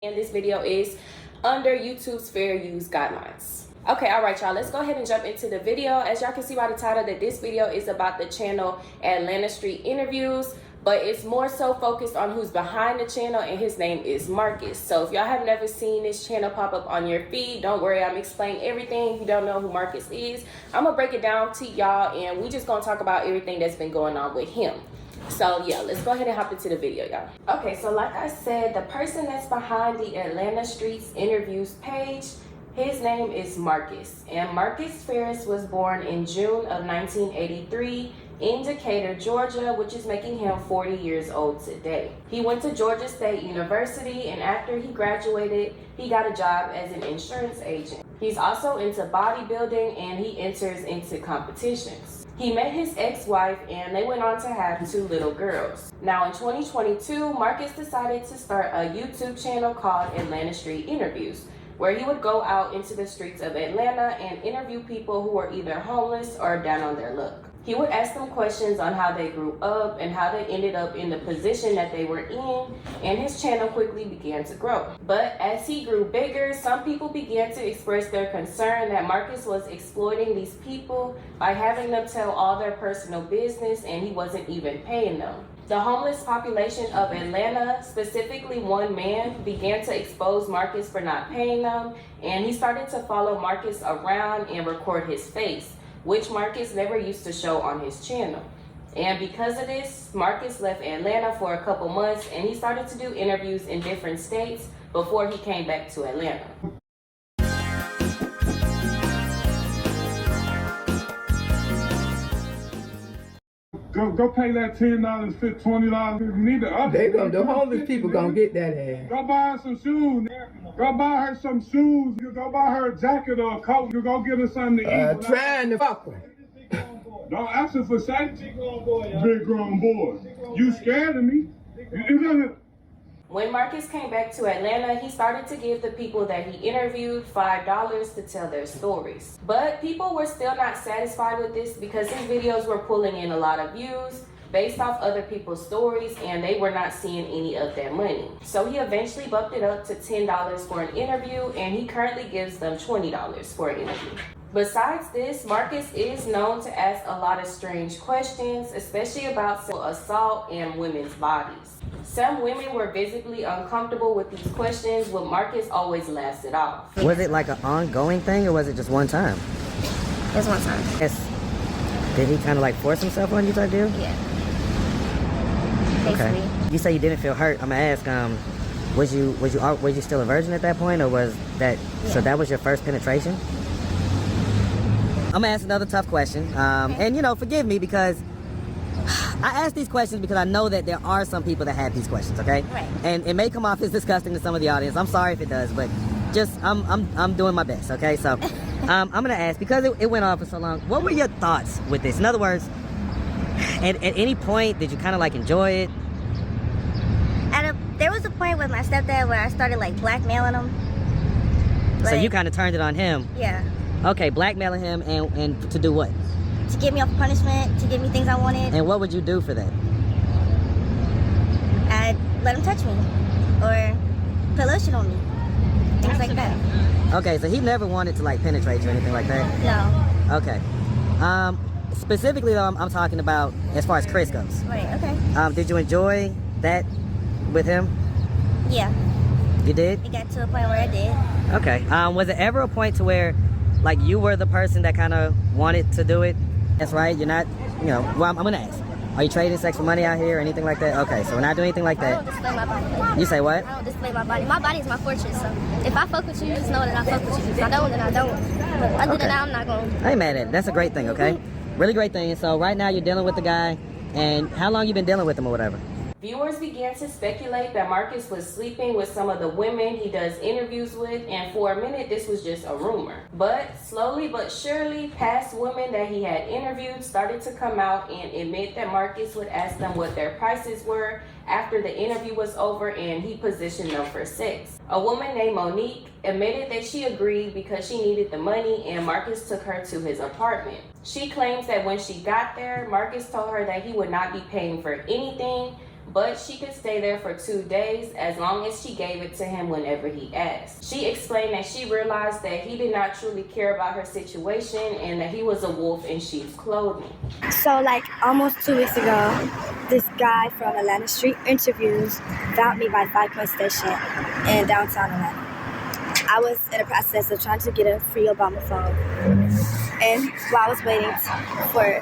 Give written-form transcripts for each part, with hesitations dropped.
And this video is under YouTube's fair use guidelines. Okay, all right, y'all, let's go ahead and jump into the video. As y'all can see by the title, that this video is about the channel Atlanta Street Interviews, but it's more so focused on who's behind the channel, and his name is Marcus. So if y'all have never seen this channel pop up on your feed, don't worry, I'm explaining everything. If you don't know who Marcus is, I'm gonna break it down to y'all, and we just gonna talk about everything that's been going on with him. So yeah, let's go ahead and hop into the video, y'all. Okay, so like I said, the person that's behind the Atlanta Streets Interviews page, his name is Marcus. And Marcus Ferris was born in June of 1983 in Decatur, Georgia, which is making him 40 years old today. He went to Georgia State University, and after he graduated, he got a job as an insurance agent. He's also into bodybuilding, and he enters into competitions. He met his ex-wife, and they went on to have 2 little girls. Now in 2022, Marcus decided to start a YouTube channel called Atlanta Street Interviews, where he would go out into the streets of Atlanta and interview people who were either homeless or down on their luck. He would ask them questions on how they grew up and how they ended up in the position that they were in, and his channel quickly began to grow. But as he grew bigger, some people began to express their concern that Marcus was exploiting these people by having them tell all their personal business, and he wasn't even paying them. The homeless population of Atlanta, specifically one man, began to expose Marcus for not paying them, and he started to follow Marcus around and record his face, which Marcus never used to show on his channel. And because of this, Marcus left Atlanta for a couple months, and he started to do interviews in different states before he came back to Atlanta. Go pay that $10, $20. You need to update. The homeless people gonna get that ass. Go buy her some shoes. Go buy her some shoes. You go buy her a jacket or a coat. You go get her something to eat. Trying to fuck her. Don't ask her for safety. Big grown boy. You scared of me. When Marcus came back to Atlanta, he started to give the people that he interviewed $5 to tell their stories. But people were still not satisfied with this because his videos were pulling in a lot of views based off other people's stories, and they were not seeing any of that money. So he eventually bumped it up to $10 for an interview, and he currently gives them $20 for an interview. Besides this, Marcus is known to ask a lot of strange questions, especially about sexual assault and women's bodies. Some women were visibly uncomfortable with these questions, but Marcus always laughs it off. Was it like an ongoing thing, or was it just one time? It was one time. Yes. Did he kind of like force himself on you type deal? Yeah. Basically. Okay. You say you didn't feel hurt. I'm gonna ask, were you still a virgin at that point, or was that, yeah. So that was your first penetration? I'm gonna ask another tough question, okay. And you know, forgive me because I ask these questions because I know that there are some people that have these questions, okay? Right. And it may come off as disgusting to some of the audience. I'm sorry if it does, but just I'm doing my best, okay? So I'm gonna ask, because it went on for so long, what were your thoughts with this? In other words, at any point did you kind of like enjoy it? There was a point with my stepdad where I started like blackmailing him. So you kind of turned it on him? Yeah. Okay, blackmailing him and to do what? To get me off punishment, to give me things I wanted. And what would you do for that? I'd let him touch me or put lotion on me. Things like that. Okay, so he never wanted to like penetrate you or anything like that? No. Okay. Specifically though, I'm talking about as far as Chris goes. Right, okay. Did you enjoy that with him? Yeah. You did? It got to a point where I did. Okay. Was it ever a point to where like you were the person that kind of wanted to do it? That's right. You're not, you know, well, I'm gonna ask. Are you trading sex for money out here or anything like that? Okay, so we're not doing anything like I that. don't display my body. You say what? I don't display my body. My body is my fortress, so if I fuck with you, just know that I fuck with you. If I don't, then I don't. But other than that, I'm not going. I ain't mad at it. That's a great thing, okay? Really great thing. And so right now you're dealing with the guy, and how long you been dealing with him or whatever? Viewers began to speculate that Marcus was sleeping with some of the women he does interviews with, and for a minute this was just a rumor. But slowly but surely, past women that he had interviewed started to come out and admit that Marcus would ask them what their prices were after the interview was over, and he positioned them for sex. A woman named Monique admitted that she agreed because she needed the money, and Marcus took her to his apartment. She claims that when she got there, Marcus told her that he would not be paying for anything, but she could stay there for 2 days as long as she gave it to him whenever he asked. She explained that she realized that he did not truly care about her situation and that he was a wolf in sheep's clothing. So like almost 2 weeks ago, this guy from Atlanta Street Interviews found me by the 5-point station in downtown Atlanta. I was in the process of trying to get a free Obama phone. And while I was waiting for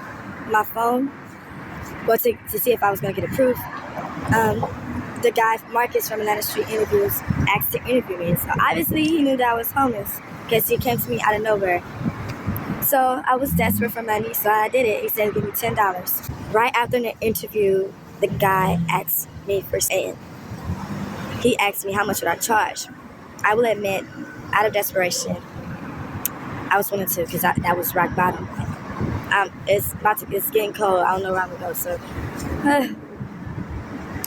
my phone, well, to see if I was going to get approved, the guy, Marcus from Atlanta Street Interviews, asked to interview me. So obviously he knew that I was homeless because he came to me out of nowhere. So I was desperate for money, so I did it. He said, give me $10. Right after the interview, the guy asked me for saying, he asked me how much would I charge. I will admit, out of desperation, I was willing to, because that was rock bottom. It's getting cold. I don't know where I'm gonna go. So,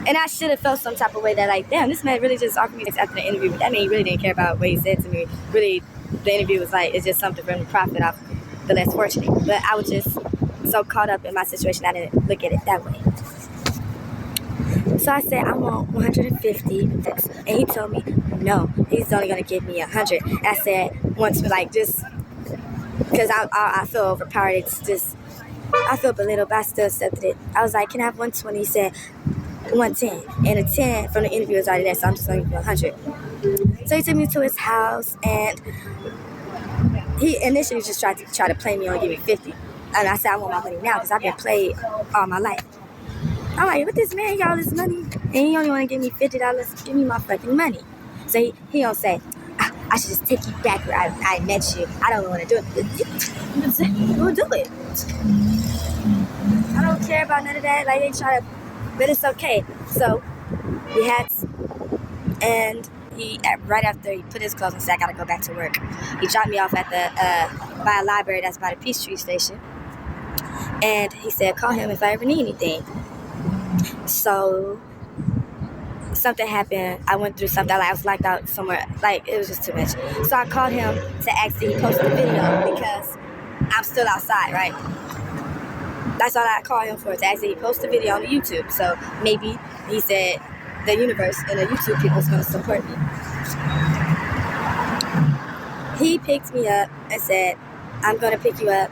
and I should have felt some type of way that, like, damn, this man really just offered me this after the interview. But that mean he really didn't care about what he said to me. Really, the interview was like, it's just something for him to profit off the less fortunate. But I was just so caught up in my situation, I didn't look at it that way. So I said, I want 150, and he told me, no, he's only gonna give me 100. And I said, once, like, just because I feel overpowered, it's just, I feel belittled, but I still accepted it. I was like, can I have 120? He said, 110. And a 10 from the interview was already there, so I'm just gonna give you 100. So he took me to his house, and he initially just tried to play me on, give me 50. And I said, I want my money now, because I've been played all my life. I'm like, what this man got all this money, and he only want to give me $50? Give me my fucking money. So he don't say, I should just take you back where I met you. I don't want to do it. We'll do it. I don't care about none of that. Like, they try to, but it's okay. So we had, and he, right after he put his clothes on, said, I gotta go back to work. He dropped me off at the by a library that's by the Peachtree Station, and he said, call him if I ever need anything. So something happened. I went through something. Like, I was locked out somewhere. Like, it was just too much. So I called him to ask that he post the video because I'm still outside, right? That's all I called him for, to ask that he post the video on the YouTube. So maybe he said the universe and the YouTube people is going to support me. He picked me up and said, I'm going to pick you up.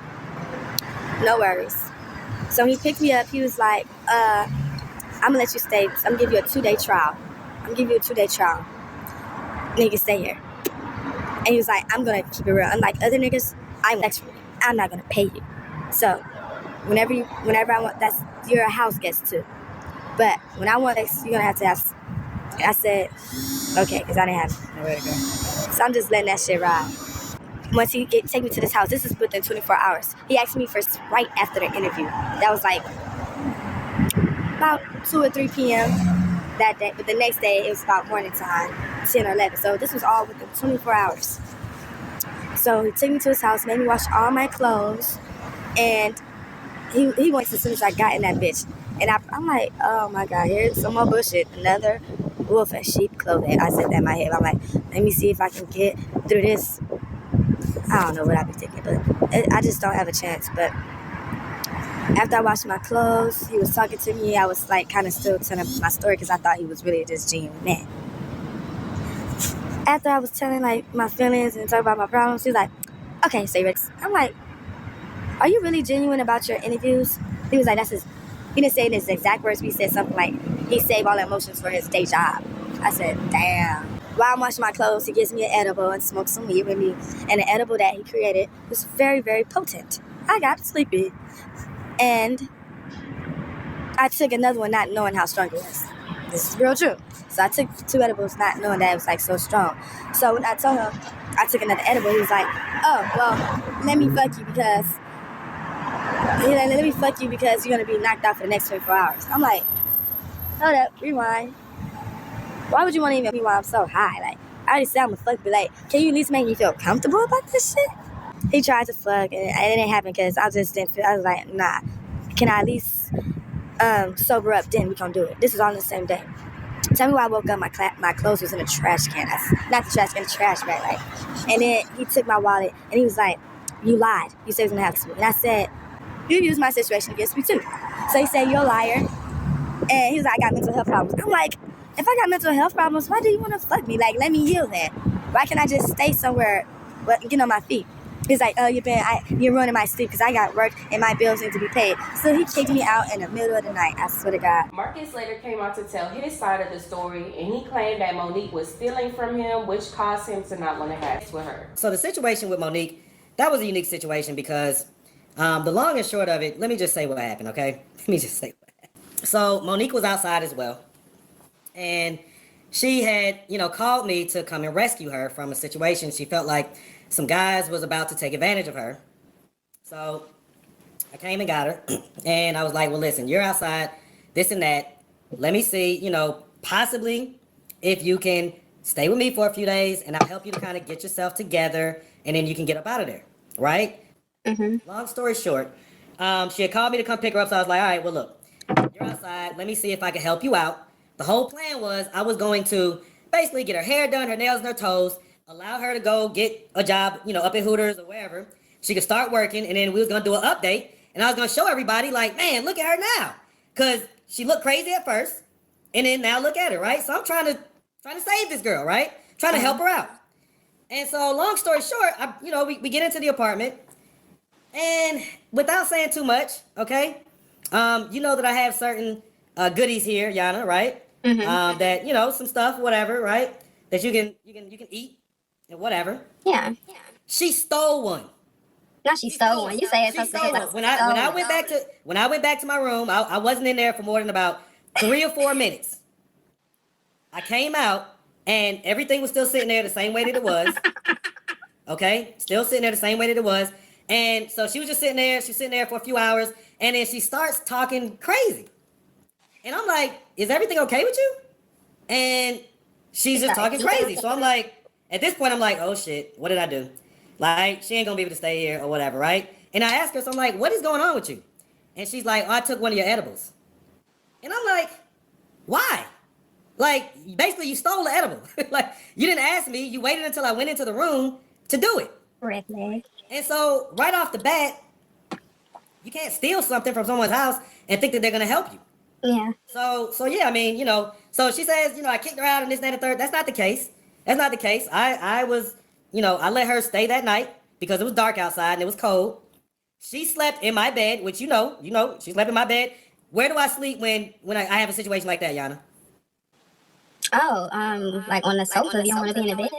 No worries. So he picked me up. He was like, I'm gonna let you stay. I'm gonna give you a 2-day trial. And you can stay here. And he was like, I'm gonna keep it real. Unlike other niggas, I'm not gonna pay you. So whenever I want, that's your house guest too. But when I want sex, you're gonna have to have. I said, okay, because I didn't have nowhere to go. So I'm just letting that shit ride. Once he take me to this house, this is within 24 hours. He asked me first right after the interview. That was like about 2 or 3 p.m. that day. But the next day, it was about morning time, 10 or 11. So this was all within 24 hours. So he took me to his house, made me wash all my clothes, and he went as soon as I got in that bitch. And I'm like, oh my God, here's some more bullshit. Another wolf in sheep clothing. I said that in my head. I'm like, let me see if I can get through this. I don't know what I'd be thinking, but I just don't have a chance. But after I washed my clothes, he was talking to me. I was like kind of still telling my story because I thought he was really just genuine man. After I was telling like my feelings and talking about my problems, he was like, okay, so you ready? I'm like, are you really genuine about your interviews? He was like, he didn't say it in his exact words, but he said something like, he saved all the emotions for his day job. I said, damn. While I'm washing my clothes, he gives me an edible and smokes some weed with me. And the edible that he created was very, very potent. I got sleepy. And I took another one not knowing how strong it was. This is real true. So I took 2 edibles not knowing that it was like so strong. So when I told him I took another edible, he was like, oh, well, let me fuck you because you're going to be knocked out for the next 24 hours. I'm like, hold up, rewind. Why would you want to even me while I'm so high? Like, I already said I'm a fuck, but like, can you at least make me feel comfortable about this shit? He tried to fuck, and it didn't happen because I just didn't feel, I was like, nah. Can I at least sober up, then we gonna do it. This is all on the same day. Tell me why I woke up, my clothes was in a trash can. Not the trash can, the trash bag, like. And then he took my wallet, and he was like, you lied. You said it was gonna happen to me. And I said, you used my situation against me too. So he said, you're a liar. And he was like, I got mental health problems. I'm like, if I got mental health problems, why do you want to fuck me? Like, let me heal that. Why can't I just stay somewhere, get on my feet? He's like, oh, you're ruining my sleep because I got work and my bills need to be paid. So he kicked me out in the middle of the night. I swear to God. Marcus later came out to tell his side of the story, and he claimed that Monique was stealing from him, which caused him to not want to have sex with her. So the situation with Monique, that was a unique situation because the long and short of it, let me just say what happened, okay? Let me just say what happened. So Monique was outside as well, and she had, called me to come and rescue her from a situation. She felt like some guys was about to take advantage of her. So I came and got her, and I was like, well, listen, you're outside, this and that. Let me see, possibly if you can stay with me for a few days, and I'll help you to kind of get yourself together, and then you can get up out of there, right? Mm-hmm. Long story short, she had called me to come pick her up, so I was like, all right, well, look, you're outside. Let me see if I can help you out. The whole plan was I was going to basically get her hair done, her nails and her toes, allow her to go get a job, up at Hooters or wherever. She could start working, and then we was going to do an update, and I was going to show everybody, like, man, look at her now. Because she looked crazy at first, and then now look at her, right? So I'm trying to save this girl, right? Trying to help her out. And so long story short, we get into the apartment, and without saying too much, okay, you know that I have certain goodies here, Yana, right? Mm-hmm. That, some stuff, whatever, right? That you can eat and whatever. Yeah. She stole one. No, she stole one. You say it's something like when I went back to my room, I wasn't in there for more than about 3 or 4 minutes. I came out and everything was still sitting there the same way that it was. Okay, still sitting there the same way that it was. And so she was just sitting there. She's sitting there for a few hours, and then she starts talking crazy. And I'm like, "Is everything okay with you?" And she's just talking crazy. So I'm like, at this point, I'm like, "Oh shit, what did I do?" Like, she ain't gonna be able to stay here or whatever, right? And I asked her, so I'm like, what is going on with you? And she's like, oh, I took one of your edibles. And I'm like, why? Like, basically, you stole the edible. Like, you didn't ask me. You waited until I went into the room to do it. red flag. And so, right off the bat, you can't steal something from someone's house and think that they're gonna help you. Yeah. So yeah, I mean, so she says, I kicked her out and this, that, and the third. That's not the case. That's not the case. I was, I let her stay that night because it was dark outside and it was cold. She slept in my bed, which she slept in my bed. Where do I sleep when I have a situation like that, Yana? Oh, like on the sofa. You don't want to be in the bed?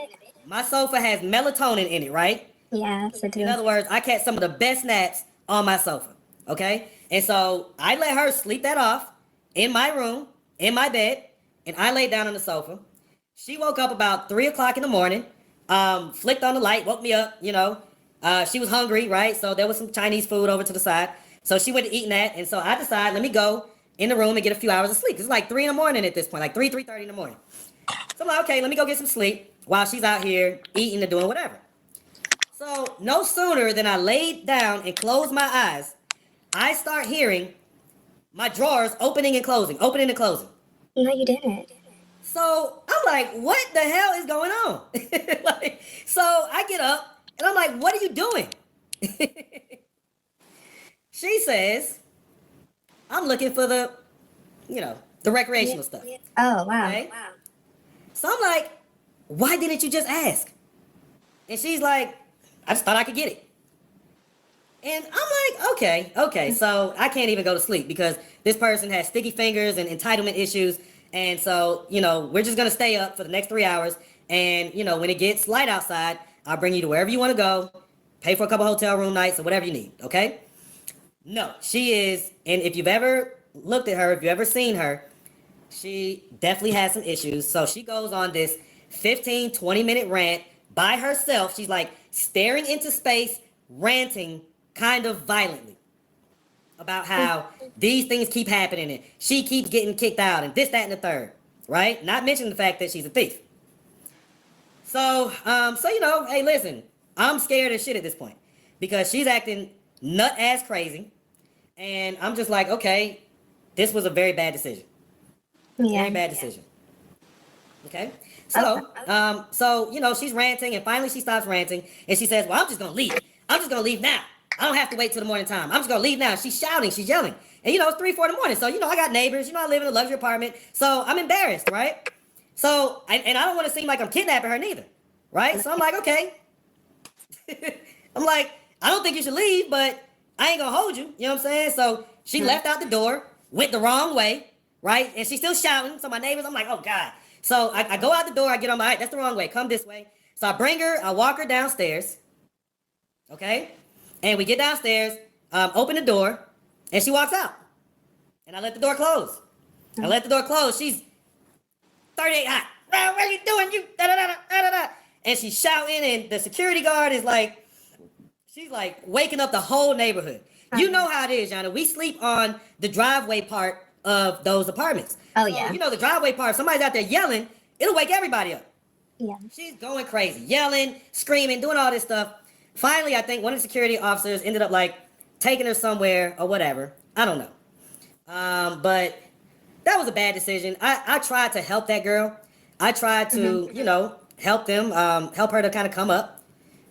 My sofa has melatonin in it, right? Yeah, so do. In other words, I catch some of the best naps on my sofa, okay? And so I let her sleep that off in my room, in my bed, and I laid down on the sofa. She woke up about 3 o'clock in the morning, flicked on the light, woke me up, she was hungry, right? So there was some Chinese food over to the side. So she went to eating that. And so I decided, let me go in the room and get a few hours of sleep. It's like 3 in the morning at this point, like 3:30 in the morning. So I'm like, okay, let me go get some sleep while she's out here eating and doing whatever. So no sooner than I laid down and closed my eyes, I start hearing my drawers opening and closing. No, you didn't. So I'm like, what the hell is going on? So I get up and I'm like, what are you doing? She says, I'm looking for the recreational stuff. Oh, wow. Okay? Wow. So I'm like, why didn't you just ask? And she's like, I just thought I could get it. And I'm like, okay. So I can't even go to sleep because this person has sticky fingers and entitlement issues. And so, we're just going to stay up for the next 3 hours. And, when it gets light outside, I'll bring you to wherever you want to go, pay for a couple hotel room nights or whatever you need. Okay. No, she is. And if you've ever looked at her, if you've ever seen her, she definitely has some issues. So she goes on this 15, 20-minute rant by herself. She's like staring into space, ranting kind of violently about how these things keep happening and she keeps getting kicked out and this, that, and the third, right? Not mentioning the fact that she's a thief. So, hey, listen, I'm scared as shit at this point because she's acting nut ass crazy. And I'm just like, okay, this was a very bad decision. Yeah. Very bad decision. Okay? So, she's ranting and finally she stops ranting and she says, well, I'm just going to leave. I'm just going to leave now. I don't have to wait till the morning time. I'm just going to leave now. She's shouting. She's yelling. And, you know, it's 3, 4 in the morning. So, you know, I got neighbors. You know, I live in a luxury apartment. So I'm embarrassed, right? So, and I don't want to seem like I'm kidnapping her neither, right? So I'm like, okay. I'm like, I don't think you should leave, but I ain't gonna hold you. You know what I'm saying? So she left out the door, went the wrong way, right? And she's still shouting. So my neighbors, I'm like, oh God. So I go out the door, I get on my, all right, that's the wrong way. Come this way. So I bring her, I walk her downstairs. Okay? And we get downstairs, open the door, and she walks out. And I let the door close. I let the door close. She's 38 hot. What are you doing? You da da da da da da. And she's shouting, and the security guard is like, she's like waking up the whole neighborhood. You know how it is, Yana. We sleep on the driveway part of those apartments. Oh, So, yeah. you know, the driveway part, if somebody's out there yelling, it'll wake everybody up. Yeah. She's going crazy, yelling, screaming, doing all this stuff. Finally, I think one of the security officers ended up like taking her somewhere or whatever. I don't know. But that was a bad decision. I tried to help that girl. I tried to, you know, help them, help her to kind of come up.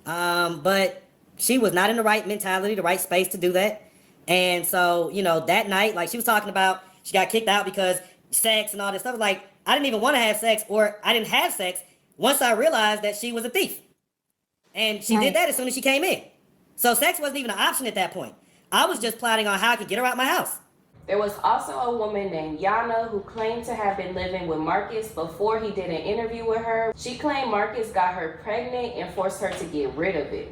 But she was not in the right mentality, the right space to do that. And so, you know, that night, like she was talking about, she got kicked out because sex and all this stuff. Like, I didn't even want to have sex, or I didn't have sex once I realized that she was a thief. And she did that as soon as she came in. So sex wasn't even an option at that point. I was just plotting on how I could get her out my house. There was also a woman named Yana who claimed to have been living with Marcus before he did an interview with her. She claimed Marcus got her pregnant and forced her to get rid of it.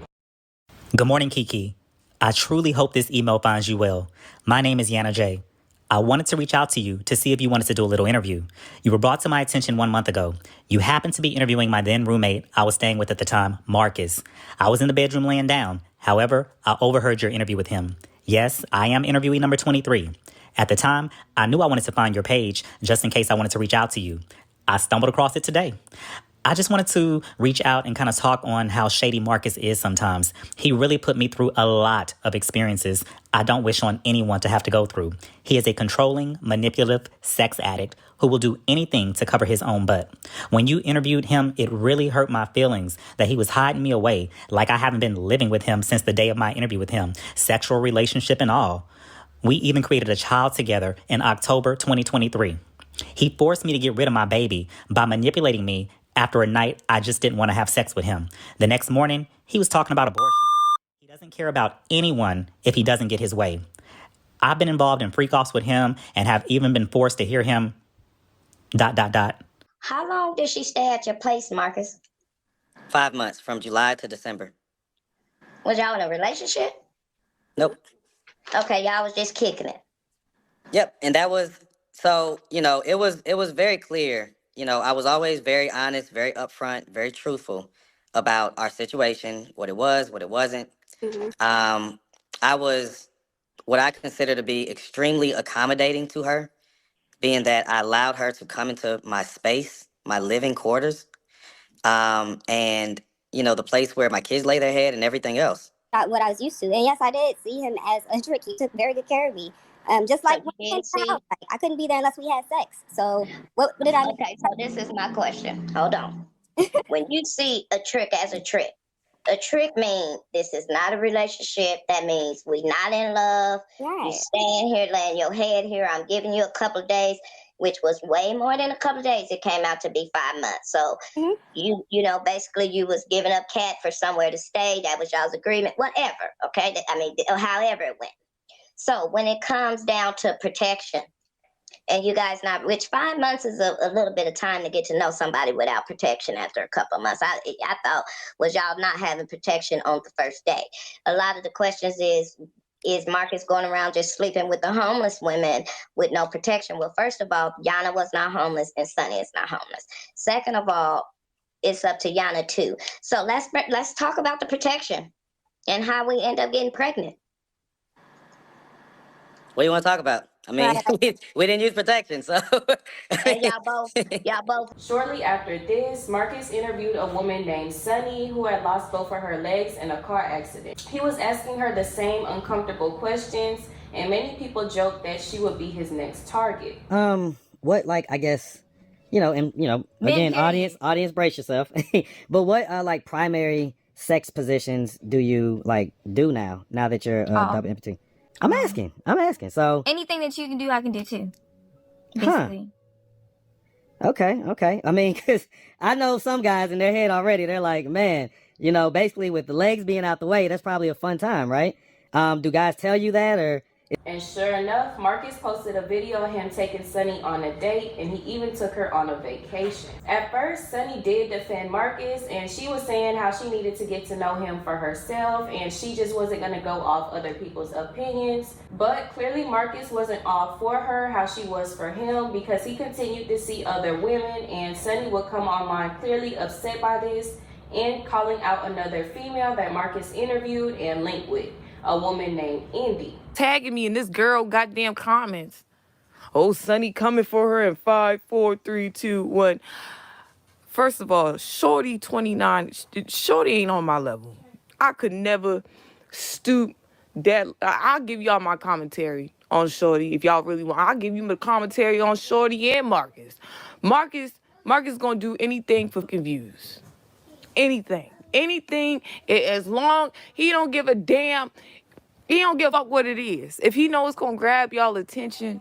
Good morning, Kiki. I truly hope this email finds you well. My name is Yana J. I wanted to reach out to you to see if you wanted to do a little interview. You were brought to my attention 1 month ago. You happened to be interviewing my then roommate I was staying with at the time, Marcus. I was in the bedroom laying down. However, I overheard your interview with him. Yes, I am interviewee number 23. At the time, I knew I wanted to find your page just in case I wanted to reach out to you. I stumbled across it today. I just wanted to reach out and kind of talk on how shady Marcus is sometimes. He really put me through a lot of experiences I don't wish on anyone to have to go through. He is a controlling, manipulative sex addict who will do anything to cover his own butt. When you interviewed him, it really hurt my feelings that he was hiding me away like I haven't been living with him since the day of my interview with him, sexual relationship and all. We even created a child together in October 2023. He forced me to get rid of my baby by manipulating me after a night I just didn't want to have sex with him. The next morning, he was talking about abortion. He doesn't care about anyone if he doesn't get his way. I've been involved in freak-offs with him and have even been forced to hear him ... How long did she stay at your place, Marcus? 5 months, from July to December. Was y'all in a relationship? Nope. Okay, y'all was just kicking it. Yep, and that was, so, you know, it was very clear. You know, I was always very honest, very upfront, very truthful about our situation, what it was, what it wasn't. I was what I consider to be extremely accommodating to her, being that I allowed her to come into my space, my living quarters, and, you know, the place where my kids lay their head and everything else. Not what I was used to. And yes, I did see him as a trick. He took very good care of me. Just like when we came to the house, like, I couldn't be there unless we had sex. So what did I? Okay, so this is my question. Hold on. When you see a trick as a trick means this is not a relationship. That means we not in love. Right. You staying here, laying your head here. I'm giving you a couple of days, which was way more than a couple of days. It came out to be 5 months. So you know, basically you was giving up cat for somewhere to stay. That was y'all's agreement, whatever. Okay. I mean, however it went. So when it comes down to protection, and you guys not, which 5 months is a little bit of time to get to know somebody without protection after a couple of months. I thought, was y'all not having protection on the first day? A lot of the questions is Marcus going around just sleeping with the homeless women with no protection? Well, first of all, Yana was not homeless and Sonny is not homeless. Second of all, it's up to Yana too. So let's talk about the protection and how we end up getting pregnant. What do you want to talk about? I mean, we didn't use protection, so. And y'all both. Shortly after this, Marcus interviewed a woman named Sunny who had lost both of her legs in a car accident. He was asking her the same uncomfortable questions, and many people joked that she would be his next target. What, like, I guess, you know, and, you know, again, audience, brace yourself. But what, like, primary sex positions do you, like, do now that you're double amputee? I'm asking. So Anything that you can do, I can do too. Basically. Okay. I mean, because I know some guys in their head already, they're like, man, basically with the legs being out the way, that's probably a fun time, right? Do guys tell you that, or? And sure enough, Marcus posted a video of him taking Sunny on a date, and he even took her on a vacation. At first, Sunny did defend Marcus, and she was saying how she needed to get to know him for herself, and she just wasn't going to go off other people's opinions. But clearly, Marcus wasn't all for her how she was for him, because he continued to see other women, and Sunny would come online clearly upset by this and calling out another female that Marcus interviewed and linked with, a woman named Indy. Tagging me in this girl goddamn comments. Oh, Sunny coming for her in 5, 4, 3, 2, 1. First of all, Shorty 29. Shorty ain't on my level. I could never stoop that. I'll give y'all my commentary on Shorty if y'all really want. I'll give you my commentary on Shorty and Marcus. Marcus gonna do anything for fucking views. Anything, as long he don't give a damn. He don't give up what it is. If he knows it's gonna grab y'all attention,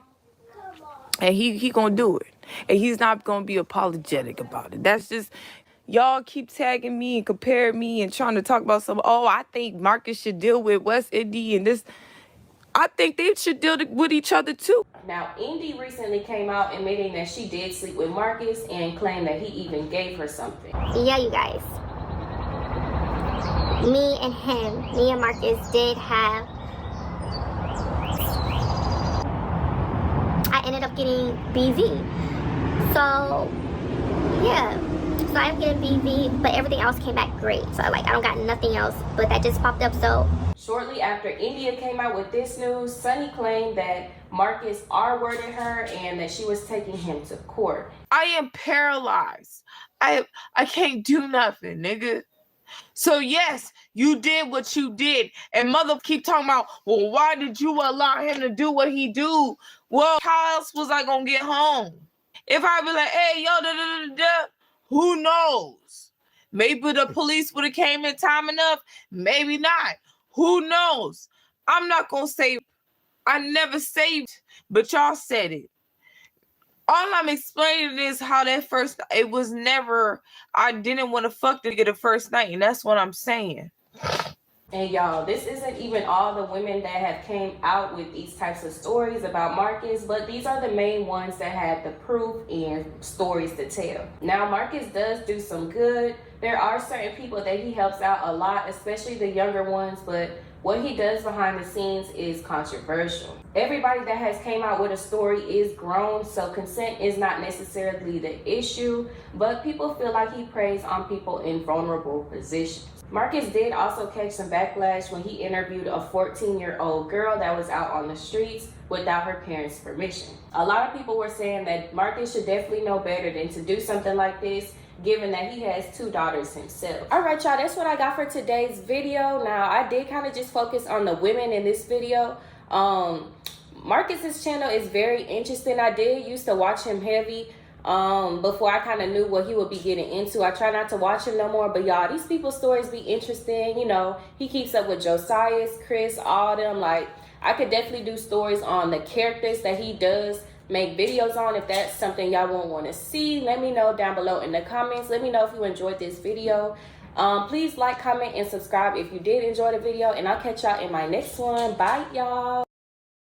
and he gonna do it. And he's not gonna be apologetic about it. That's just, y'all keep tagging me and comparing me and trying to talk about I think Marcus should deal with West Indy and this. I think they should deal with each other too. Now, Indy recently came out admitting that she did sleep with Marcus and claimed that he even gave her something. Yeah, you guys. Me and Marcus did have. I ended up getting BV. So, yeah. So I'm getting BV, but everything else came back great. So, I don't got nothing else, but that just popped up, so. Shortly after India came out with this news, Sunny claimed that Marcus R-worded her and that she was taking him to court. I am paralyzed. I can't do nothing, nigga. So yes, you did what you did. And mother keep talking about, well, why did you allow him to do what he do? Well, how else was I gonna get home? If I be like, hey, yo, who knows? Maybe the police would have came in time enough. Maybe not. Who knows? I'm not gonna say I never saved, but y'all said it. All I'm explaining is how that first, it was never, I didn't want to fuck to get a first night, and that's what I'm saying. And y'all, this isn't even all the women that have came out with these types of stories about Marcus, but these are the main ones that had the proof and stories to tell. Now, Marcus does do some good. There are certain people that he helps out a lot, especially the younger ones, but what he does behind the scenes is controversial. Everybody that has came out with a story is grown, so consent is not necessarily the issue, but people feel like he preys on people in vulnerable positions. Marcus did also catch some backlash when he interviewed a 14-year-old girl that was out on the streets without her parents' permission. A lot of people were saying that Marcus should definitely know better than to do something like this, given that he has 2 daughters himself. All right, y'all, that's what I got for today's video. Now, I did kind of just focus on the women in this video. Marcus's channel is very interesting. I did used to watch him heavy before I kind of knew what he would be getting into. I try not to watch him no more, but y'all, these people's stories be interesting. You know, he keeps up with Josiah's, Chris, all them. Like, I could definitely do stories on the characters that he does make videos on. If that's something y'all won't want to see, let me know down below in the comments. Let me know if you enjoyed this video. Please like, comment, and subscribe if you did enjoy the video, and I'll catch y'all in my next one. Bye, y'all.